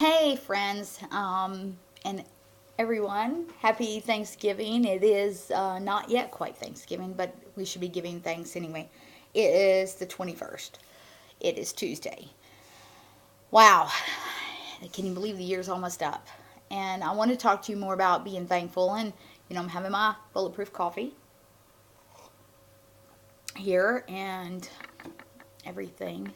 Hey, friends, and everyone, happy Thanksgiving. It is not yet quite Thanksgiving, but we should be giving thanks anyway. It is the 21st. It is Tuesday. Wow, can you believe the year's almost up? And I want to talk to you more about being thankful. And, I'm having my bulletproof coffee here and everything.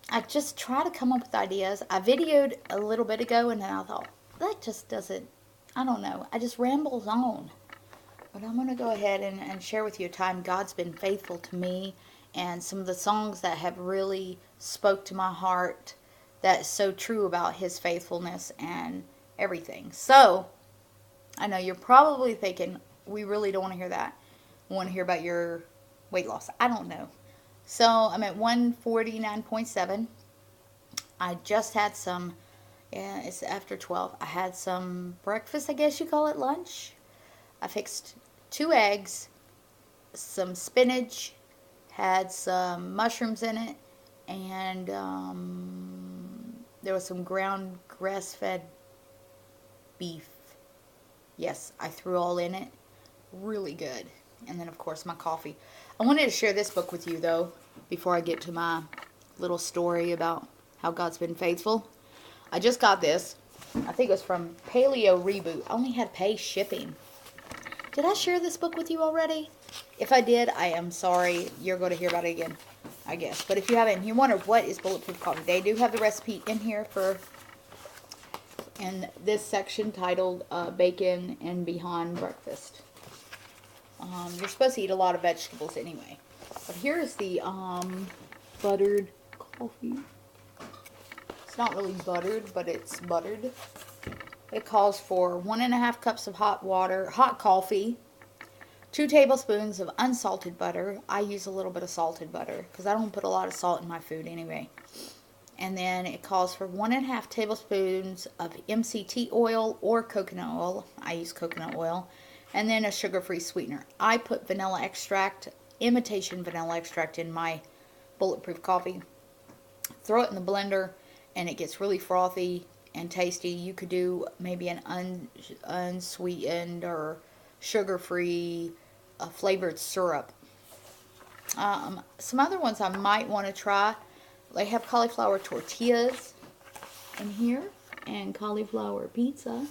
I just try to come up with ideas. I videoed a little bit ago and then I thought, that just doesn't, I don't know, I just rambles on. But I'm going to go ahead and share with you a time God's been faithful to me and some of the songs that have really spoke to my heart that's so true about his faithfulness and everything. So, I know you're probably thinking, we really don't want to hear that. We want to hear about your weight loss. I don't know. So I'm at 149.7. I just had some, yeah, it's after 12. I had some breakfast, I guess you call it lunch. I fixed 2 eggs, some spinach, had some mushrooms in it, and there was some ground grass fed beef. Yes, I threw all in it. Really good. And then, of course, my coffee. I wanted to share this book with you, though, before I get to my little story about how God's been faithful. I just got this. I think it was from Paleo Reboot. I only had pay shipping. Did I share this book with you already? If I did, I am sorry. You're going to hear about it again, I guess. But if you haven't, and you wonder what is bulletproof coffee, they do have the recipe in here in this section titled Bacon and Beyond Breakfast. You're supposed to eat a lot of vegetables anyway. But here's the buttered coffee. It's not really buttered, but it's buttered. It calls for 1.5 cups of hot coffee, 2 tablespoons of unsalted butter. I use a little bit of salted butter because I don't put a lot of salt in my food anyway. And then it calls for 1.5 tablespoons of MCT oil or coconut oil. I use coconut oil. And then a sugar-free sweetener. I put vanilla extract, imitation vanilla extract in my bulletproof coffee. Throw it in the blender and it gets really frothy and tasty. You could do maybe an unsweetened or sugar-free flavored syrup. Some other ones I might want to try. They have cauliflower tortillas in here and cauliflower pizza.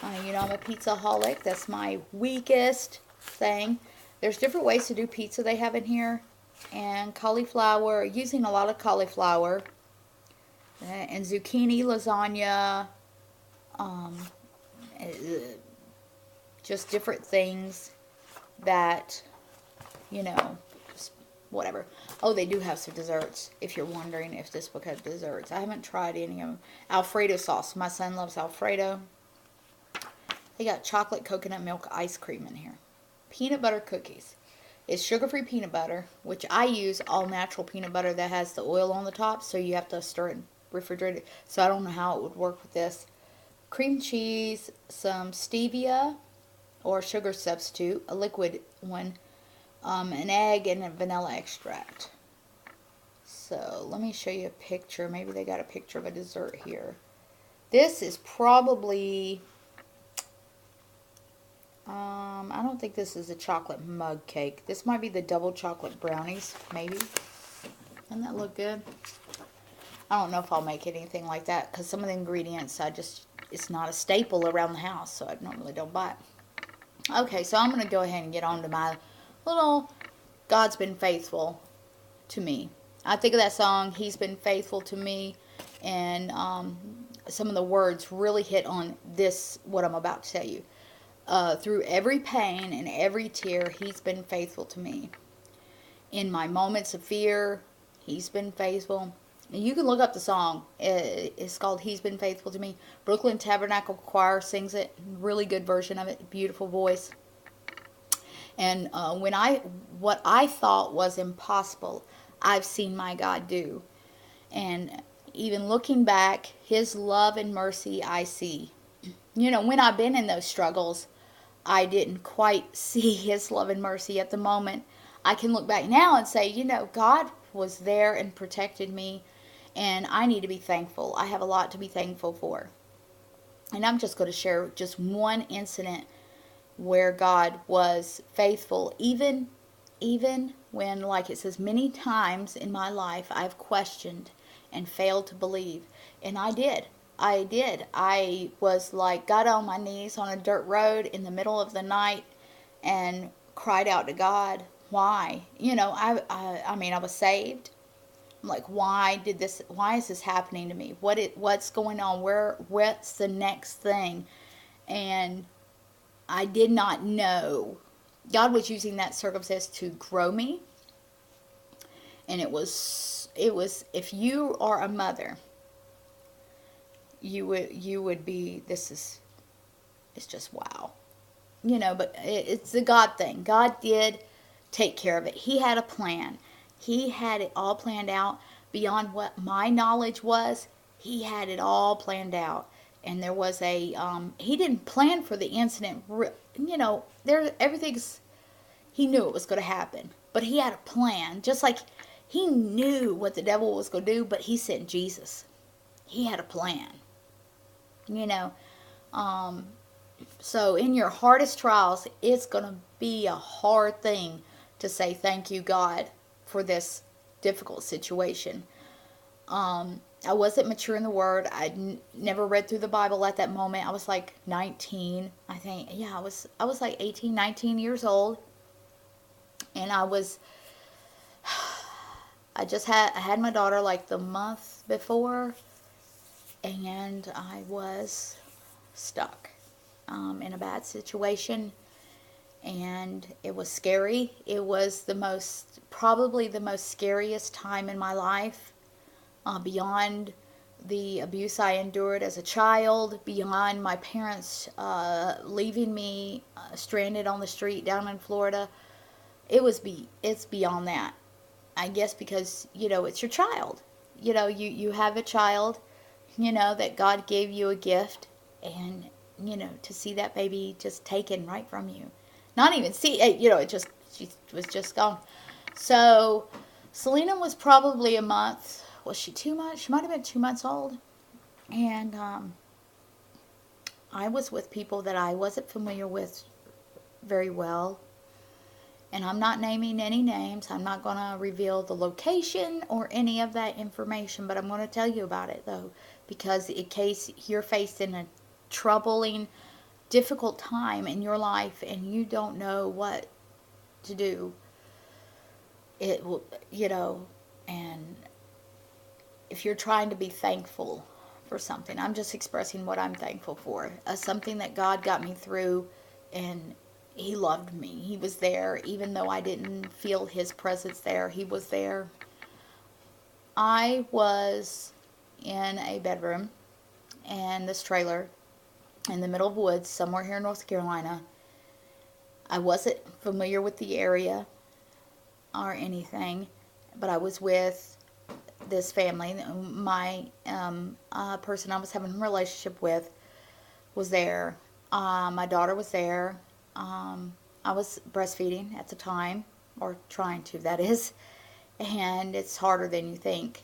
I'm a pizza-holic. That's my weakest thing. There's different ways to do pizza they have in here. And cauliflower, using a lot of cauliflower. And zucchini lasagna. Just different things that, just whatever. Oh, they do have some desserts, if you're wondering if this book has desserts. I haven't tried any of them. Alfredo sauce. My son loves Alfredo. They got chocolate coconut milk ice cream in here. Peanut butter cookies. It's sugar-free peanut butter, which I use all natural peanut butter that has the oil on the top, so you have to stir it and refrigerate it. So I don't know how it would work with this. Cream cheese, some stevia or sugar substitute, a liquid one, an egg, and a vanilla extract. So let me show you a picture. Maybe they got a picture of a dessert here. This is probably... I don't think this is a chocolate mug cake. This might be the double chocolate brownies, maybe. Doesn't that look good? I don't know if I'll make anything like that because some of the ingredients, it's not a staple around the house, so I normally don't buy it. Okay, so I'm going to go ahead and get on to my little God's been faithful to me. I think of that song, He's Been Faithful to Me, and some of the words really hit on this, what I'm about to tell you. Through every pain and every tear, He's been faithful to me. In my moments of fear, He's been faithful. And you can look up the song. It's called He's Been Faithful to Me. Brooklyn Tabernacle Choir sings it. Really good version of it. Beautiful voice. And what I thought was impossible, I've seen my God do. And even looking back, His love and mercy I see. When I've been in those struggles, I didn't quite see His love and mercy at the moment. I can look back now and say, God was there and protected me And I need to be thankful. I have a lot to be thankful for. And I'm just going to share just one incident where God was faithful, even when, like it says, many times in my life I've questioned and failed to believe. And I did. I did. I was like, got on my knees on a dirt road in the middle of the night and cried out to God. Why? I mean, I was saved. I'm like, why is this happening to me? What's going on? What's the next thing? And I did not know. God was using that circumstance to grow me. And it was, if you are a mother, you would be, it's just wow. But it's the God thing. God did take care of it. He had a plan. He had it all planned out beyond what my knowledge was. He had it all planned out. And there was he didn't plan for the incident. He knew it was going to happen. But he had a plan. Just like he knew what the devil was going to do, but he sent Jesus. He had a plan. So in your hardest trials, it's going to be a hard thing to say thank you, God, for this difficult situation. I wasn't mature in the Word. I'd never read through the Bible at that moment. I was like 19, I think. Yeah, I was like 18, 19 years old. And I had my daughter like the month before, and I was stuck in a bad situation. And it was scary. It was probably the most scariest time in my life, beyond the abuse I endured as a child, beyond my parents leaving me stranded on the street down in Florida. It's beyond that. I guess because, it's your child. You have a child, that God gave you a gift, and, to see that baby just taken right from you. Not even see, she was just gone. So, Selena was probably a month. Was she 2 months? She might have been 2 months old. And I was with people that I wasn't familiar with very well. And I'm not naming any names. I'm not going to reveal the location or any of that information, but I'm going to tell you about it, though, because in case you're faced in a troubling, difficult time in your life and you don't know what to do, it will, and if you're trying to be thankful for something, I'm just expressing what I'm thankful for, something that God got me through, and He loved me. He was there, even though I didn't feel His presence there. He was there. I was in a bedroom in this trailer in the middle of woods somewhere here in North Carolina. I wasn't familiar with the area or anything, but I was with this family. My person I was having a relationship with was there. My daughter was there. I was breastfeeding at the time, or trying to, that is, and it's harder than you think.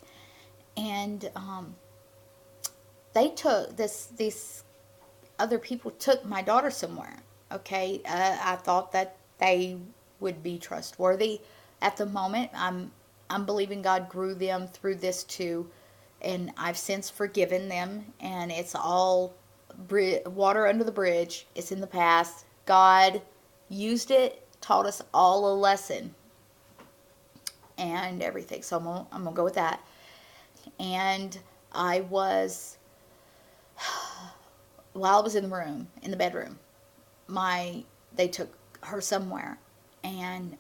And they took these other people took my daughter somewhere. Okay, I thought that they would be trustworthy at the moment. I'm believing God grew them through this too, and I've since forgiven them, and it's all water under the bridge. It's in the past. God used it, taught us all a lesson, and everything. So I'm gonna go with that. And I was, while I was in the bedroom, they took her somewhere, and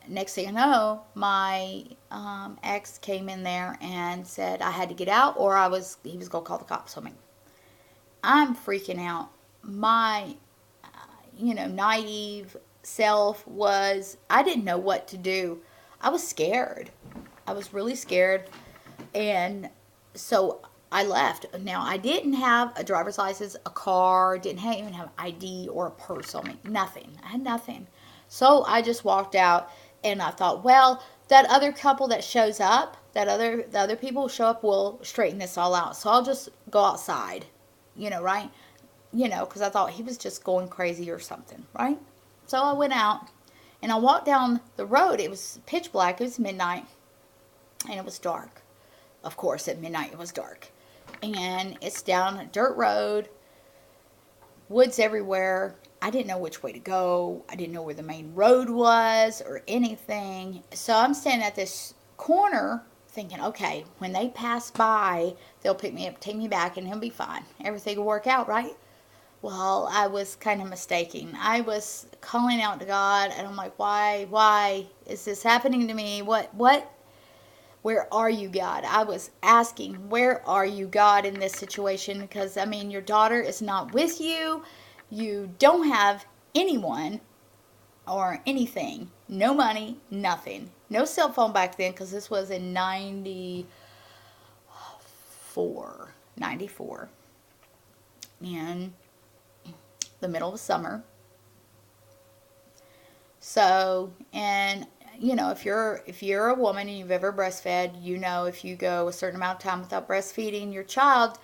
next thing I know, my ex came in there and said I had to get out, or he was gonna call the cops on me. I'm freaking out. My naive self I didn't know what to do. I was scared. I was really scared. And so I left. Now, I didn't have a driver's license, a car, didn't even have ID or a purse on me. Nothing. I had nothing. So I just walked out, and I thought, well, that other couple that shows up the other people who show up will straighten this all out. So I'll just go outside, right? Because I thought he was just going crazy or something, right? So I went out and I walked down the road. It was pitch black. It was midnight and it was dark. Of course, at midnight it was dark. And it's down a dirt road, woods everywhere. I didn't know which way to go. I didn't know where the main road was or anything. So I'm standing at this corner thinking, okay, when they pass by, they'll pick me up, take me back, and he'll be fine. Everything will work out, right? Well, I was kind of mistaken. I was calling out to God, and I'm like, why is this happening to me? What? Where are you, God? I was asking, where are you, God, in this situation? Because, your daughter is not with you. You don't have anyone or anything. No money, nothing. No cell phone back then, because this was in 94. In the middle of summer. So, and if you're a woman and you've ever breastfed, if you go a certain amount of time without breastfeeding your child,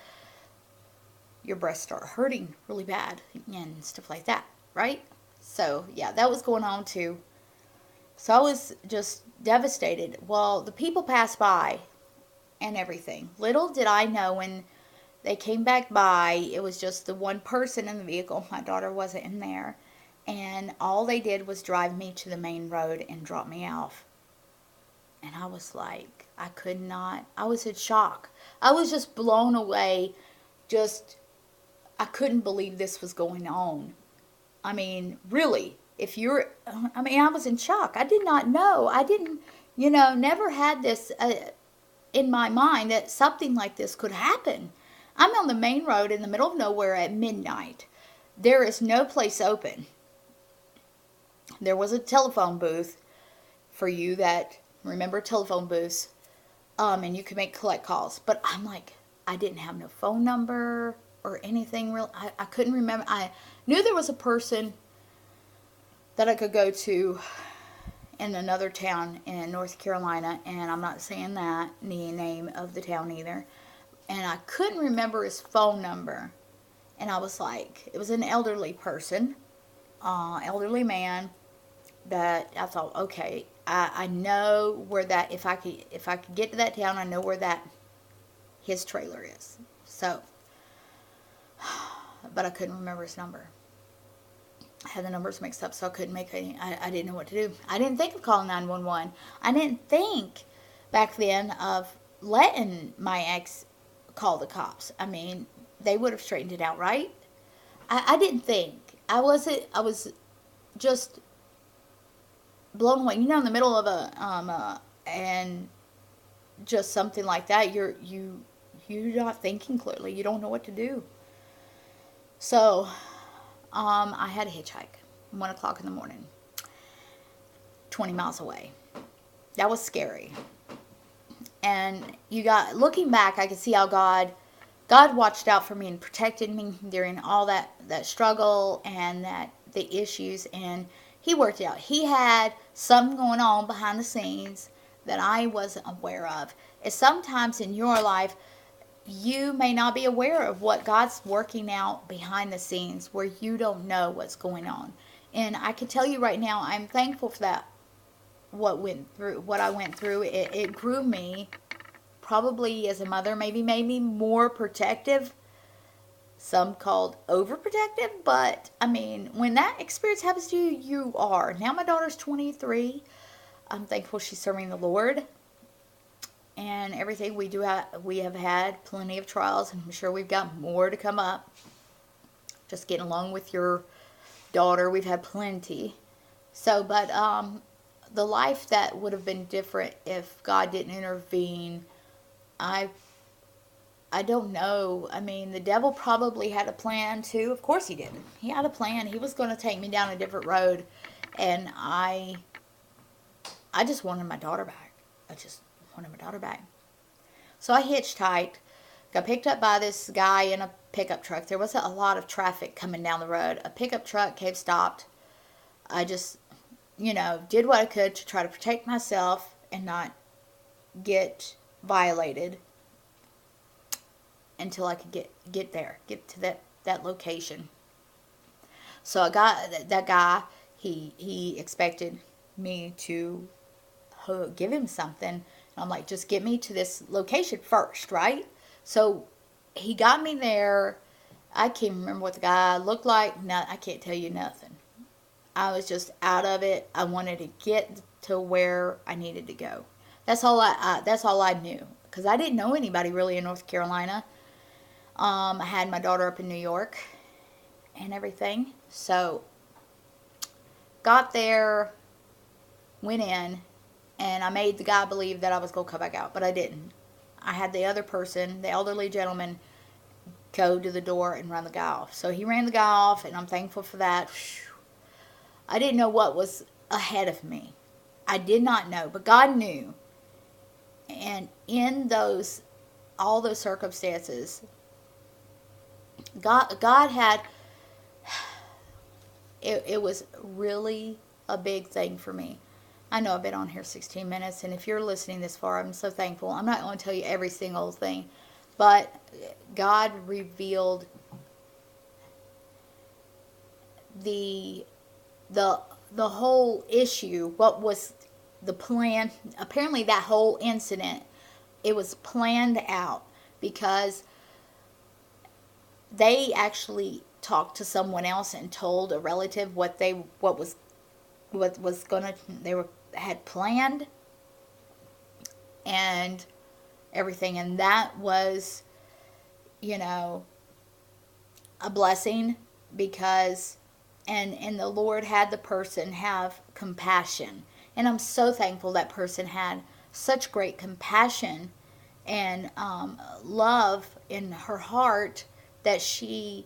your breasts start hurting really bad and stuff like that, right? So, yeah, that was going on too. So I was just devastated. Well, the people passed by and everything. Little did I know when they came back by, it was just the one person in the vehicle. My daughter wasn't in there. And all they did was drive me to the main road and drop me off. And I was like, I was in shock. I was just blown away. I couldn't believe this was going on. Really, I was in shock. I did not know. I didn't, never had this in my mind that something like this could happen. I'm on the main road in the middle of nowhere at midnight. There is no place open. There was a telephone booth for you that remember telephone booths, and you could collect calls. But I'm like, I didn't have no phone number or anything real. I couldn't remember. I knew there was a person that I could go to in another town in North Carolina, and I'm not saying the name of the town either. And I couldn't remember his phone number. And I was like, it was an elderly person, elderly man, that I thought, okay, I know where that, if I could get to that town, I know where his trailer is. So, but I couldn't remember his number. I had the numbers mixed up, so I couldn't I didn't know what to do. I didn't think of calling 911. I didn't think back then of letting my ex call the cops. They would have straightened it out, right? I didn't think. I was just blown away. In the middle of and just something like that, you're not thinking clearly. You don't know what to do. So, I had a hitchhike, 1 o'clock in the morning, 20 miles away. That was scary. And looking back, I could see how God watched out for me and protected me during all that struggle and the issues, and He worked it out. He had something going on behind the scenes that I wasn't aware of. And sometimes in your life, you may not be aware of what God's working out behind the scenes where you don't know what's going on. And I can tell you right now, I'm thankful for that. What I went through, it grew me, probably as a mother, maybe made me more protective. Some called overprotective, but when that experience happens to you, you are. Now my daughter's 23. I'm thankful she's serving the Lord and everything. We have had plenty of trials, and I'm sure we've got more to come up. Just getting along with your daughter, we've had plenty. So, but the life that would have been different if God didn't intervene, I don't know. The devil probably had a plan too. Of course he did. He had a plan. He was going to take me down a different road, and I just wanted my daughter back. So I hitchhiked, got picked up by this guy in a pickup truck. There wasn't a lot of traffic coming down the road. A pickup truck came, stopped. I just, did what I could to try to protect myself and not get violated until I could get there, get to that location. So I got that guy. He expected me to give him something. And I'm like, just get me to this location first, right? So he got me there. I can't remember what the guy looked like. No, I can't tell you nothing. I was just out of it. I wanted to get to where I needed to go. That's all I knew because I didn't know anybody really in North Carolina. I had my daughter up in New York and everything. So got there, went in, and I made the guy believe that I was going to come back out, but I didn't. I had the other person, the elderly gentleman, go to the door and run the guy off. So he ran the guy off, and I'm thankful for that. I didn't know what was ahead of me. I did not know, but God knew. And in all those circumstances, God had, it was really a big thing for me. I know I've been on here 16 minutes, and if you're listening this far, I'm so thankful. I'm not going to tell you every single thing, but God revealed the whole issue, what was the plan. Apparently that whole incident, it was planned out because they actually talked to someone else and told a relative what was gonna they were had planned and everything, and that was, you know, a blessing because and the Lord had the person have compassion. And I'm so thankful that person had such great compassion and love in her heart that she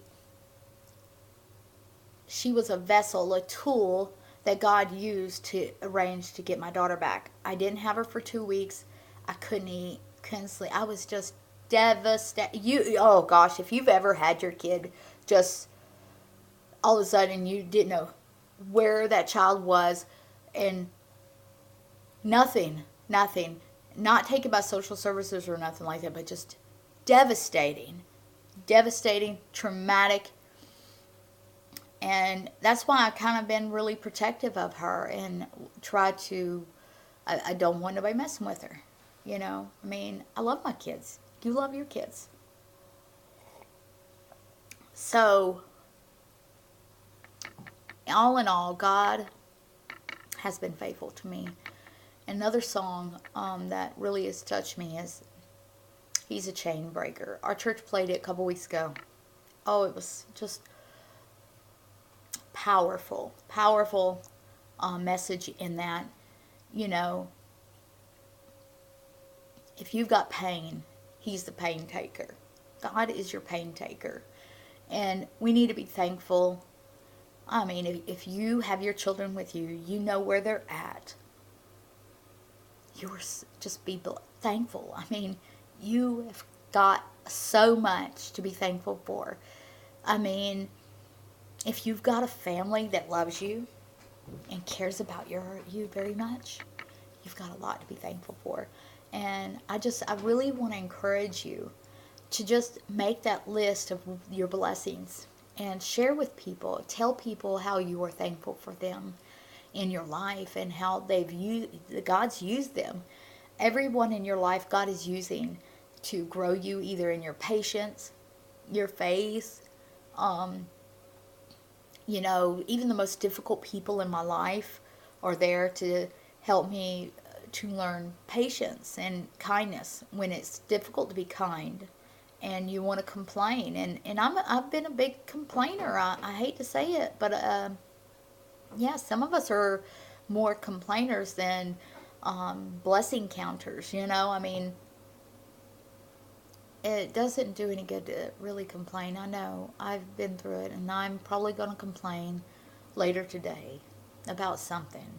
was a vessel, a tool that God used to arrange to get my daughter back. I didn't have her for 2 weeks. I couldn't eat, couldn't sleep. I was just devastated. Oh gosh, if you've ever had your kid just all of a sudden you didn't know where that child was and nothing, not taken by social services or nothing like that, but just devastating, traumatic. And that's why I've kind of been really protective of her and try to, I don't want nobody messing with her. You know, I mean, I love my kids. You love your kids. So, all in all, God has been faithful to me. Another song that really has touched me is He's a Chain Breaker. Our church played it a couple weeks ago. Oh, it was just powerful message in that, you know, if you've got pain, He's the pain taker. God is your pain taker. And we need to be thankful. I mean, if you have your children with you, you know where they're at. Just be thankful. I mean, you have got so much to be thankful for. I mean, if you've got a family that loves you and cares about you very much, you've got a lot to be thankful for. And I really want to encourage you to just make that list of your blessings and share with people. Tell people how you are thankful for them in your life and how God's used them. Everyone in your life God is using to grow you, either in your patience, your faith, you know, even the most difficult people in my life are there to help me to learn patience and kindness when it's difficult to be kind and you want to complain. And I've been a big complainer. I hate to say it, but yeah, some of us are more complainers than blessing counters, you know. I mean, it doesn't do any good to really complain. I know. I've been through it, and I'm probably going to complain later today about something.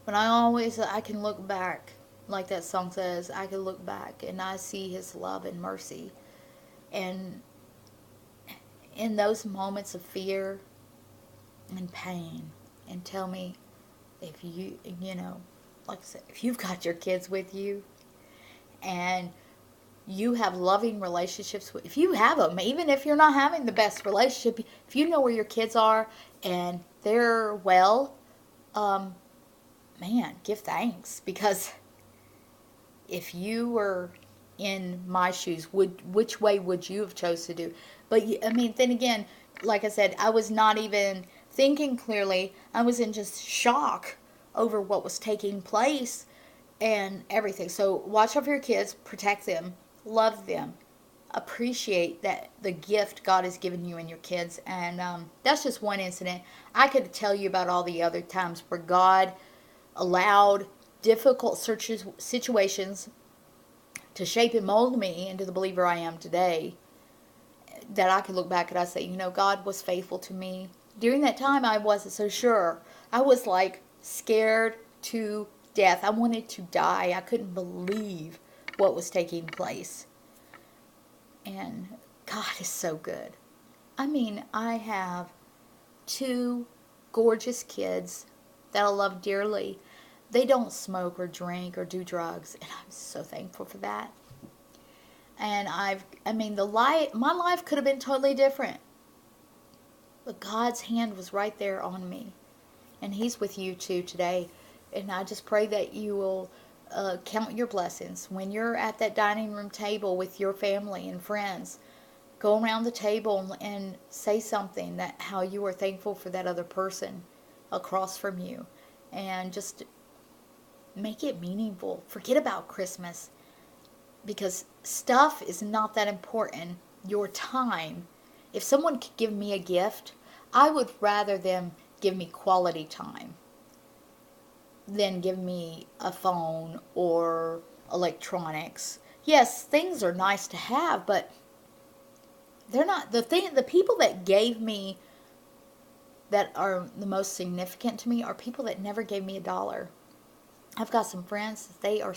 But I can look back, like that song says, I can look back and I see His love and mercy. And in those moments of fear and pain, and tell me if you know, like I said, if you've got your kids with you and you have loving relationships with, if you have them, even if you're not having the best relationship, if you know where your kids are and they're well, um, man, give thanks, because if you were in my shoes, which way would you have chose to do? But I mean, then again, like I said, I was not even thinking clearly. I was in just shock over what was taking place and everything. So watch over your kids, protect them, love them, appreciate that the gift God has given you and your kids. And that's just one incident. I could tell you about all the other times where God allowed difficult situations to shape and mold me into the believer I am today, that I could look back and I say, you know, God was faithful to me. During that time, I wasn't so sure. I was like scared to death. I wanted to die. I couldn't believe what was taking place. And God is so good. I mean, I have two gorgeous kids that I love dearly. They don't smoke or drink or do drugs, and I'm so thankful for that. And I mean, my life could have been totally different, but God's hand was right there on me, and He's with you too today. And I just pray that you will count your blessings when you're at that dining room table with your family and friends. Go around the table and say something, that how you are thankful for that other person across from you, and just make it meaningful. Forget about Christmas, because stuff is not that important. Your time. If someone could give me a gift, I would rather them give me quality time than give me a phone or electronics. Yes, things are nice to have, but they're not the people that gave me, that are the most significant to me, are people that never gave me $1. I've got some friends, they're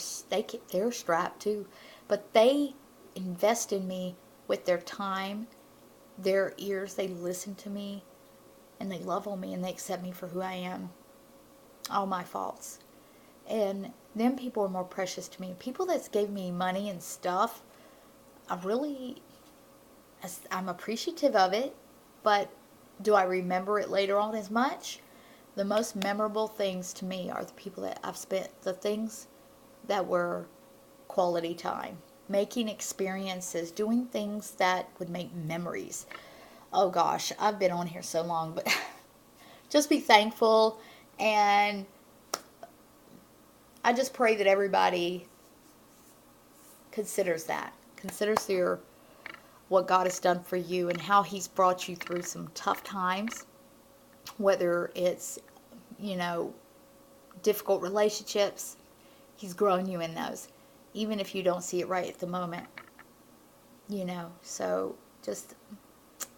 strapped too, but they invest in me with their time, their ears. They listen to me, and they love on me, and they accept me for who I am, all my faults. And them people are more precious to me. People that gave me money and stuff, I'm appreciative of it, but do I remember it later on as much? The most memorable things to me are the people that I've spent, the things that were quality time, making experiences, doing things that would make memories. Oh gosh, I've been on here so long, but just be thankful. And I just pray that everybody considers what God has done for you and how He's brought you through some tough times, whether it's, difficult relationships. He's grown you in those, even if you don't see it right at the moment. So just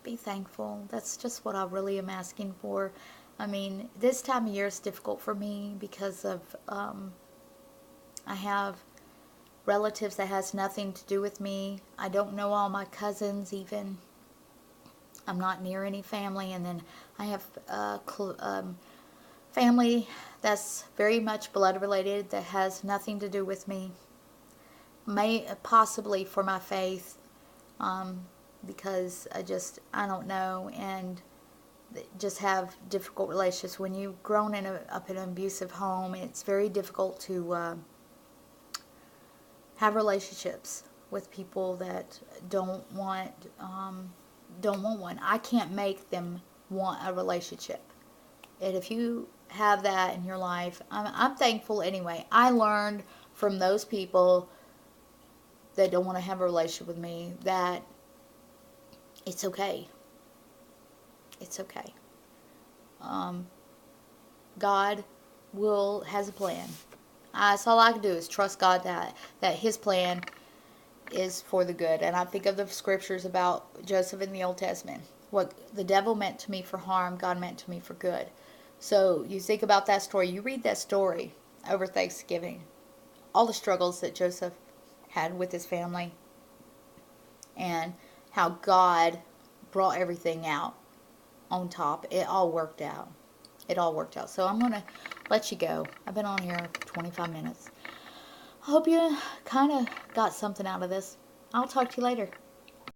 be thankful. That's just what I really am asking for. I mean, this time of year is difficult for me because of I have relatives that has nothing to do with me. I don't know all my cousins even. I'm not near any family, and then I have family that's very much blood related that has nothing to do with me. May possibly for my faith, because I don't know, and just have difficult relationships. When you've grown up in an abusive home, it's very difficult to have relationships with people that don't want one. I can't make them want a relationship. And if you have that in your life, I'm thankful anyway. I learned from those people that don't want to have a relationship with me that it's okay. It's okay. God has a plan. That's all I can do is trust God that His plan is for the good. And I think of the scriptures about Joseph in the Old Testament. What the devil meant to me for harm, God meant to me for good. So you think about that story. You read that story over Thanksgiving. All the struggles that Joseph had with his family, and how God brought everything out on top. It all worked out. So I'm going to let you go. I've been on here 25 minutes. I hope you kind of got something out of this. I'll talk to you later.